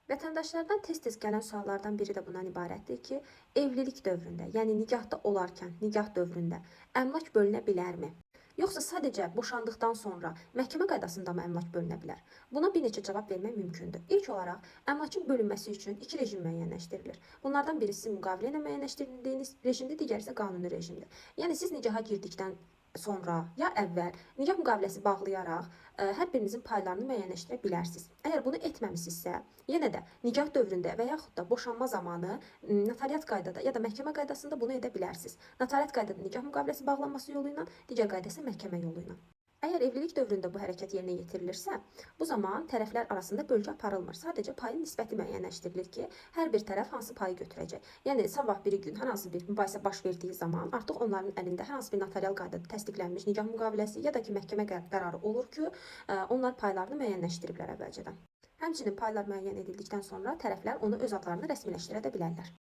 Vətəndaşlardan tez-tez gələn suallardan biri də bundan ibarətdir ki, evlilik dövründə, yəni nikahda olarkən, nikah dövründə əmlak bölünə bilərmi? Yoxsa sadəcə boşandıqdan sonra məhkəmə qaydasında mı əmlak bölünə bilər? Buna bir neçə cavab vermək mümkündür. İlk olaraq, əmlakın bölünməsi üçün iki rejim müəyyənləşdirilir. Bunlardan birisi müqavilə ilə müəyyənləşdirdiyiniz rejimdir, digəri isə qanuni rejimdir. Yəni siz nikaha girdikdən sonra ya əvvəl nikah müqaviləsi bağlayaraq hər birinizin paylarını müəyyənləşdirə bilərsiniz. Əgər bunu etməmisinizsə, yenə də nikah dövründə və yaxud da boşanma zamanı notariat qaydada ya da məhkəmə qaydasında bunu edə bilərsiniz. Notariat qaydada nikah müqaviləsi bağlanması yolu ilə, digər qayda isə məhkəmə yolu ilə. Əgər evlilik dövründə bu hərəkət yerinə yetirilirsə, bu zaman tərəflər arasında bölgü aparılmır. Sadəcə payın nisbəti müəyyənləşdirilir ki, hər bir tərəf hansı payı götürəcək. Yəni sabah bir gün hər hansı bir mübahisə baş verdiyi zaman artıq onların əlində hər hansı bir notarial qaydada təsdiqlənmiş nikah müqaviləsi ya da ki, məhkəmə qərarı olur ki, onlar paylarını müəyyənləşdiriblər əvvəlcədən. Həmçinin paylar müəyyən edildikdən sonra tərəflər onu öz adlarına rəsmiləşdirə də bilərlər.